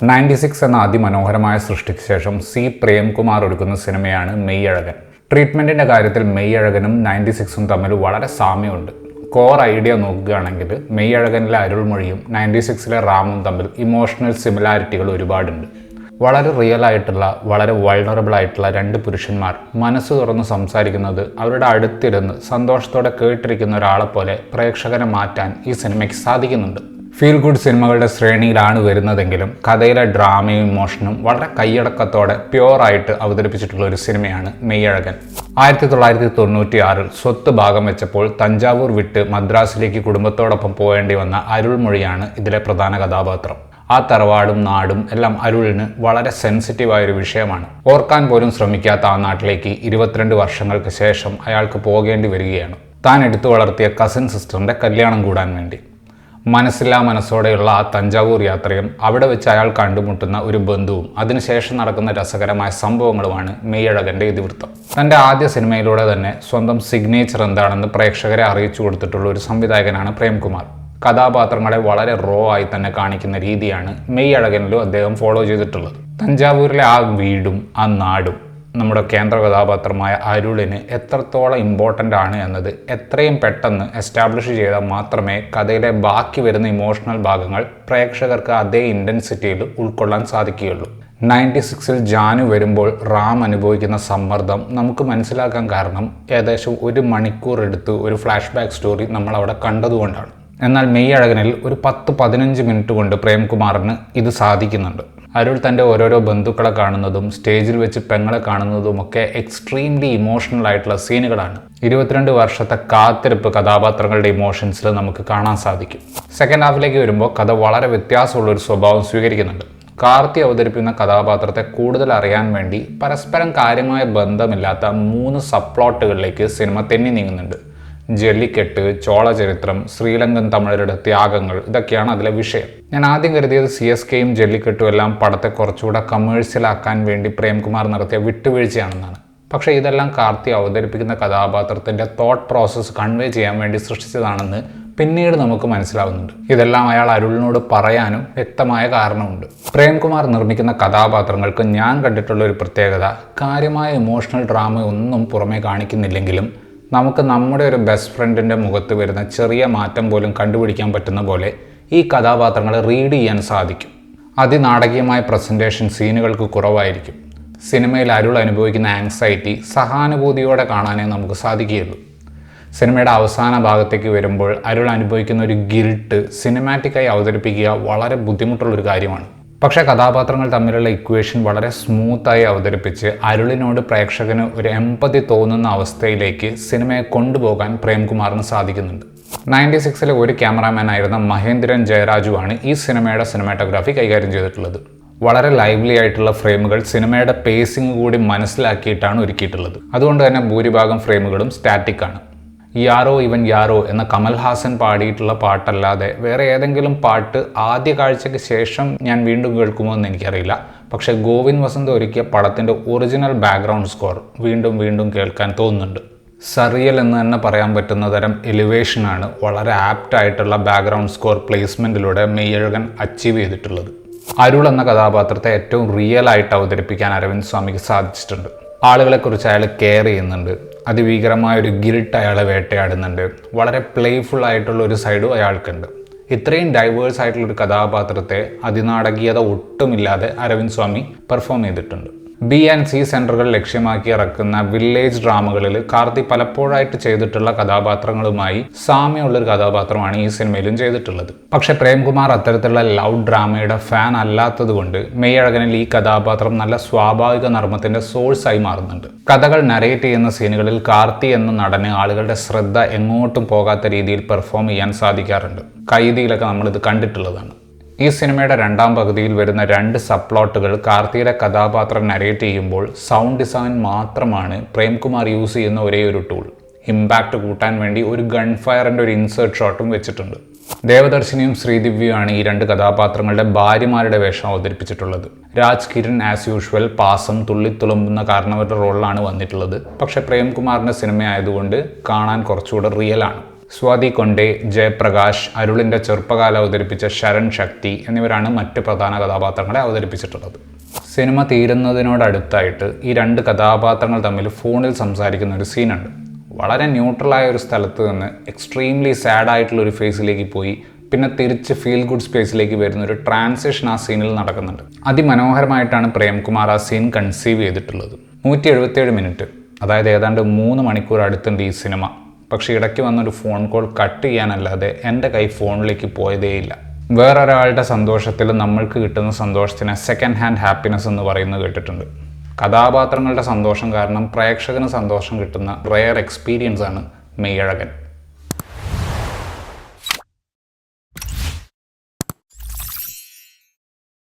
96 എന്ന അതിമനോഹരമായ സൃഷ്ടിക്ക് ശേഷം സി പ്രേംകുമാർ ഒരുക്കുന്ന സിനിമയാണ് മെയ്യഴകൻ. ട്രീറ്റ്മെൻറ്റിൻ്റെ കാര്യത്തിൽ മെയ്യഴകനും 96ഉം തമ്മിൽ വളരെ സാമ്യമുണ്ട്. കോർ ഐഡിയ നോക്കുകയാണെങ്കിൽ മെയ്യഴകനിലെ അരുൾമൊഴിയും 96ലെ റാമും തമ്മിൽ ഇമോഷണൽ സിമിലാരിറ്റികൾ ഒരുപാടുണ്ട്. വളരെ റിയൽ ആയിട്ടുള്ള, വളരെ വൾണറബിൾ ആയിട്ടുള്ള രണ്ട് പുരുഷന്മാർ മനസ്സ് തുറന്ന് സംസാരിക്കുന്നത് അവരുടെ അടുത്തിരുന്ന് സന്തോഷത്തോടെ കേട്ടിരിക്കുന്ന ഒരാളെ പോലെ പ്രേക്ഷകനെ മാറ്റാൻ ഈ സിനിമയ്ക്ക് സാധിക്കുന്നുണ്ട്. ഫീൽ ഗുഡ് സിനിമകളുടെ ശ്രേണിയിലാണ് വരുന്നതെങ്കിലും കഥയിലെ ഡ്രാമയും ഇമോഷനും വളരെ കൈയടക്കത്തോടെ പ്യുവറായിട്ട് അവതരിപ്പിച്ചിട്ടുള്ള ഒരു സിനിമയാണ് മെയ്യഴകൻ. 1996 സ്വത്ത് ഭാഗം വെച്ചപ്പോൾ തഞ്ചാവൂർ വിട്ട് മദ്രാസിലേക്ക് കുടുംബത്തോടൊപ്പം പോകേണ്ടി വന്ന അരുൾമൊഴിയാണ് ഇതിലെ പ്രധാന കഥാപാത്രം. ആ തറവാടും നാടും എല്ലാം അരുളിന് വളരെ സെൻസിറ്റീവായൊരു വിഷയമാണ്. ഓർക്കാൻ പോലും ശ്രമിക്കാത്ത ആ നാട്ടിലേക്ക് 22 വർഷങ്ങൾക്ക് ശേഷം അയാൾക്ക് പോകേണ്ടി വരികയാണ്, താൻ എടുത്തു വളർത്തിയ കസിൻ സിസ്റ്ററിൻ്റെ കല്യാണം കൂടാൻ വേണ്ടി. മനസ്സില്ലാ മനസ്സോടെയുള്ള ആ തഞ്ചാവൂർ യാത്രയും അവിടെ വെച്ച് അയാൾ കണ്ടുമുട്ടുന്ന ഒരു ബന്ധുവും അതിനുശേഷം നടക്കുന്ന രസകരമായ സംഭവങ്ങളുമാണ് മെയ്യഴകൻ്റെ ഇതിവൃത്തം. തൻ്റെ ആദ്യ സിനിമയിലൂടെ തന്നെ സ്വന്തം സിഗ്നേച്ചർ എന്താണെന്ന് പ്രേക്ഷകരെ അറിയിച്ചു കൊടുത്തിട്ടുള്ള ഒരു സംവിധായകനാണ് പ്രേംകുമാർ. കഥാപാത്രങ്ങളെ വളരെ റോ ആയി തന്നെ കാണിക്കുന്ന രീതിയാണ് മെയ്യഴകനിലും അദ്ദേഹം ഫോളോ ചെയ്തിട്ടുള്ളത്. തഞ്ചാവൂരിലെ ആ വീടും ആ നാടും നമ്മുടെ കേന്ദ്ര കഥാപാത്രമായ അരുളിന് എത്രത്തോളം ഇമ്പോർട്ടൻ്റ് ആണ് എന്നത് എത്രയും പെട്ടെന്ന് എസ്റ്റാബ്ലിഷ് ചെയ്താൽ മാത്രമേ കഥയിലെ ബാക്കി വരുന്ന ഇമോഷണൽ ഭാഗങ്ങൾ പ്രേക്ഷകർക്ക് അതേ ഇൻറ്റൻസിറ്റിയിൽ ഉൾക്കൊള്ളാൻ സാധിക്കുകയുള്ളൂ. 96ൽ ജാനു വരുമ്പോൾ റാം അനുഭവിക്കുന്ന സമ്മർദ്ദം നമുക്ക് മനസ്സിലാക്കാൻ കാരണം ഏകദേശം 1 മണിക്കൂർ എടുത്ത് ഒരു ഫ്ലാഷ് ബാക്ക് സ്റ്റോറി നമ്മൾ അവിടെ കണ്ടതുകൊണ്ടാണ്. എന്നാൽ മെയ്യഴകനിൽ ഒരു 10-15 മിനിറ്റ് കൊണ്ട് പ്രേംകുമാറിന് ഇത് സാധിക്കുന്നുണ്ട്. അരുൾ തൻ്റെ ഓരോരോ ബന്ധുക്കളെ കാണുന്നതും സ്റ്റേജിൽ വെച്ച് പെങ്ങളെ കാണുന്നതുമൊക്കെ എക്സ്ട്രീംലി ഇമോഷണൽ ആയിട്ടുള്ള സീനുകളാണ്. 22 വർഷത്തെ കാത്തിരിപ്പ് കഥാപാത്രങ്ങളുടെ ഇമോഷൻസിൽ നമുക്ക് കാണാൻ സാധിക്കും. സെക്കൻഡ് ഹാഫിലേക്ക് വരുമ്പോൾ കഥ വളരെ വ്യത്യാസമുള്ളൊരു സ്വഭാവം സ്വീകരിക്കുന്നുണ്ട്. കാർത്തി അവതരിപ്പിക്കുന്ന കഥാപാത്രത്തെ കൂടുതൽ അറിയാൻ വേണ്ടി പരസ്പരം കാര്യമായ ബന്ധമില്ലാത്ത 3 സബ്പ്ലോട്ടുകളിലേക്ക് സിനിമ തെന്നി നീങ്ങുന്നുണ്ട്. ജല്ലിക്കെട്ട്, ചോളചരിത്രം, ശ്രീലങ്കൻ തമിഴരുടെ ത്യാഗങ്ങൾ, ഇതൊക്കെയാണ് അതിലെ വിഷയം. ഞാൻ ആദ്യം കരുതിയത് CSKയും ജല്ലിക്കെട്ടും എല്ലാം പടത്തെ കുറച്ചുകൂടെ കമേഴ്സ്യലാക്കാൻ വേണ്ടി പ്രേംകുമാർ നടത്തിയ വിട്ടുവീഴ്ചയാണെന്നാണ്. പക്ഷേ ഇതെല്ലാം കാർത്തി അവതരിപ്പിക്കുന്ന കഥാപാത്രത്തിൻ്റെ തോട്ട് പ്രോസസ്സ് കൺവേ ചെയ്യാൻ വേണ്ടി സൃഷ്ടിച്ചതാണെന്ന് പിന്നീട് നമുക്ക് മനസ്സിലാവുന്നുണ്ട്. ഇതെല്ലാം അയാൾ അരുളിനോട് പറയാനും വ്യക്തമായ കാരണമുണ്ട്. പ്രേംകുമാർ നിർമ്മിക്കുന്ന കഥാപാത്രങ്ങൾക്ക് ഞാൻ കണ്ടിട്ടുള്ള ഒരു പ്രത്യേകത, കാര്യമായ ഇമോഷണൽ ഡ്രാമ ഒന്നും പുറമേ കാണിക്കുന്നില്ലെങ്കിലും നമുക്ക് നമ്മുടെ ഒരു ബെസ്റ്റ് ഫ്രണ്ടിൻ്റെ മുഖത്ത് വരുന്ന ചെറിയ മാറ്റം പോലും കണ്ടുപിടിക്കാൻ പറ്റുന്ന പോലെ ഈ കഥാപാത്രങ്ങളെ റീഡ് ചെയ്യാൻ സാധിക്കും. അതിനാടകീയമായ പ്രസൻറ്റേഷൻ സീനുകൾക്ക് കുറവായിരിക്കും. സിനിമയിൽ അരുൾ അനുഭവിക്കുന്ന ആങ്സൈറ്റി സഹാനുഭൂതിയോടെ കാണാനേ നമുക്ക് സാധിക്കുകയുള്ളൂ. സിനിമയുടെ അവസാന ഭാഗത്തേക്ക് വരുമ്പോൾ അരുൾ അനുഭവിക്കുന്ന ഒരു ഗിൽട്ട് സിനിമാറ്റിക്കായി അവതരിപ്പിക്കുക വളരെ ബുദ്ധിമുട്ടുള്ളൊരു കാര്യമാണ്. പക്ഷേ കഥാപാത്രങ്ങൾ തമ്മിലുള്ള ഇക്വേഷൻ വളരെ സ്മൂത്തായി അവതരിപ്പിച്ച് അരുളിനോട് പ്രേക്ഷകന് ഒരു എമ്പതി തോന്നുന്ന അവസ്ഥയിലേക്ക് സിനിമയെ കൊണ്ടുപോകാൻ പ്രേംകുമാറിന് സാധിക്കുന്നുണ്ട്. 96ലെ ഒരു ക്യാമറാമാൻ ആയിരുന്ന മഹേന്ദ്രൻ ജയരാജുവാണ് ഈ സിനിമയുടെ സിനിമാറ്റോഗ്രാഫി കൈകാര്യം ചെയ്തിട്ടുള്ളത്. വളരെ ലൈവ്ലി ആയിട്ടുള്ള ഫ്രെയിമുകൾ സിനിമയുടെ പേസിംഗ് കൂടി മനസ്സിലാക്കിയിട്ടാണ് ഒരുക്കിയിട്ടുള്ളത്. അതുകൊണ്ട് തന്നെ ഭൂരിഭാഗം ഫ്രെയിമുകളും സ്റ്റാറ്റിക് ആണ്. യാരോ ഇവൻ യാരോ എന്ന കമൽഹാസൻ പാടിയിട്ടുള്ള പാട്ടല്ലാതെ വേറെ ഏതെങ്കിലും പാട്ട് ആദ്യ കാഴ്ചയ്ക്ക് ശേഷം ഞാൻ വീണ്ടും കേൾക്കുമോ എന്ന് എനിക്കറിയില്ല. പക്ഷേ ഗോവിന്ദ് വസന്ത് ഒരുക്കിയ പടത്തിൻ്റെ ഒറിജിനൽ ബാക്ക്ഗ്രൗണ്ട് സ്കോർ വീണ്ടും വീണ്ടും കേൾക്കാൻ തോന്നുന്നുണ്ട്. സറിയൽ എന്ന് തന്നെ പറയാൻ പറ്റുന്ന തരം എലിവേഷനാണ് വളരെ ആപ്റ്റ് ആയിട്ടുള്ള ബാക്ക്ഗ്രൗണ്ട് സ്കോർ പ്ലേസ്മെൻറ്റിലൂടെ മെയ്യഴകൻ അച്ചീവ് ചെയ്തിട്ടുള്ളത്. അരുൾ എന്ന കഥാപാത്രത്തെ ഏറ്റവും റിയൽ ആയിട്ട് അവതരിപ്പിക്കാൻ അരവിന്ദ് സ്വാമിക്ക് സാധിച്ചിട്ടുണ്ട്. ആളുകളെക്കുറിച്ച് അയാൾ കെയർ ചെയ്യുന്നുണ്ട്. അതിഭീകരമായൊരു ഗിൽട്ട് അയാളെ വേട്ടയാടുന്നുണ്ട്. വളരെ പ്ലേഫുൾ ആയിട്ടുള്ള ഒരു സൈഡും അയാൾക്കുണ്ട്. ഇത്രയും ഡൈവേഴ്സ് ആയിട്ടുള്ളൊരു കഥാപാത്രത്തെ അതിനാടകീയത ഒട്ടുമില്ലാതെ അരവിന്ദ് സ്വാമി പെർഫോം ചെയ്തിട്ടുണ്ട്. B&C സെൻറ്ററുകൾ ലക്ഷ്യമാക്കി ഇറക്കുന്ന വില്ലേജ് ഡ്രാമകളിൽ കാർത്തി പലപ്പോഴായിട്ട് ചെയ്തിട്ടുള്ള കഥാപാത്രങ്ങളുമായി സാമ്യമുള്ളൊരു കഥാപാത്രമാണ് ഈ സിനിമയിലും ചെയ്തിട്ടുള്ളത്. പക്ഷേ പ്രേംകുമാർ അത്തരത്തിലുള്ള ലൗഡ് ഡ്രാമയുടെ ഫാൻ അല്ലാത്തത് കൊണ്ട് മെയ്യഴകനിൽ ഈ കഥാപാത്രം നല്ല സ്വാഭാവിക നർമ്മത്തിൻ്റെ സോഴ്സായി മാറുന്നുണ്ട്. കഥകൾ നരേറ്റ് ചെയ്യുന്ന സീനുകളിൽ കാർത്തി എന്ന നടന് ആളുകളുടെ ശ്രദ്ധ എങ്ങോട്ടും പോകാത്ത രീതിയിൽ പെർഫോം ചെയ്യാൻ സാധിക്കാറുണ്ട്. കൈദിയിലൊക്കെ നമ്മളിത് കണ്ടിട്ടുള്ളതാണ്. ഈ സിനിമയുടെ രണ്ടാം പകുതിയിൽ വരുന്ന 2 സബ്പ്ലോട്ടുകൾ കാർത്തിയുടെ കഥാപാത്രം നരേറ്റ് ചെയ്യുമ്പോൾ സൗണ്ട് ഡിസൈൻ മാത്രമാണ് പ്രേംകുമാർ യൂസ് ചെയ്യുന്ന ഒരേ ഒരു ടൂൾ. ഇമ്പാക്റ്റ് കൂട്ടാൻ വേണ്ടി ഒരു ഗൺ ഫയറിൻ്റെ ഒരു ഇൻസേർട്ട് ഷോട്ടും വെച്ചിട്ടുണ്ട്. ദേവദർശിനിയും ശ്രീദിവ്യയുമാണ് ഈ 2 കഥാപാത്രങ്ങളുടെ ഭാര്യമാരുടെ വേഷം അവതരിപ്പിച്ചിട്ടുള്ളത്. രാജ് കിരൺ ആസ് യൂഷ്വൽ പാസം തുള്ളിത്തുളുമ്പുന്ന കാരണവരുടെ റോളിലാണ് വന്നിട്ടുള്ളത്. പക്ഷേ പ്രേംകുമാറിൻ്റെ സിനിമ ആയതുകൊണ്ട് കാണാൻ കുറച്ചുകൂടെ റിയലാണ്. സ്വാതി കൊണ്ടേ, ജയപ്രകാശ്, അരുളിൻ്റെ ചെറുപ്പകാലം അവതരിപ്പിച്ച ശരൺ ശക്തി എന്നിവരാണ് മറ്റ് പ്രധാന കഥാപാത്രങ്ങളെ അവതരിപ്പിച്ചിട്ടുള്ളത്. സിനിമ തീരുന്നതിനോടടുത്തായിട്ട് ഈ 2 കഥാപാത്രങ്ങൾ തമ്മിൽ ഫോണിൽ സംസാരിക്കുന്ന ഒരു സീനുണ്ട്. വളരെ ന്യൂട്രലായ ഒരു സ്ഥലത്ത് നിന്ന് എക്സ്ട്രീംലി സാഡായിട്ടുള്ള ഒരു ഫേസിലേക്ക് പോയി പിന്നെ തിരിച്ച് ഫീൽ ഗുഡ് സ്പേസിലേക്ക് വരുന്ന ഒരു ട്രാൻസിഷൻ ആ സീനിൽ നടക്കുന്നുണ്ട്. അതിമനോഹരമായിട്ടാണ് പ്രേംകുമാർ ആ സീൻ കൺസീവ് ചെയ്തിട്ടുള്ളത്. 177 മിനിറ്റ്, അതായത് ഏതാണ്ട് 3 മണിക്കൂർ അടുത്തുണ്ട് ഈ സിനിമ. പക്ഷേ ഇടയ്ക്ക് വന്നൊരു ഫോൺ കോൾ കട്ട് ചെയ്യാനല്ലാതെ എൻ്റെ കൈ ഫോണിലേക്ക് പോയതേയില്ല. വേറൊരാളുടെ സന്തോഷത്തിൽ നമ്മൾക്ക് കിട്ടുന്ന സന്തോഷത്തിന് സെക്കൻഡ് ഹാൻഡ് ഹാപ്പിനെസ് എന്ന് പറയുന്നത് കേട്ടിട്ടുണ്ട്. കഥാപാത്രങ്ങളുടെ സന്തോഷം കാരണം പ്രേക്ഷകന് സന്തോഷം കിട്ടുന്ന റെയർ എക്സ്പീരിയൻസ് ആണ് മെയ്യഴകൻ.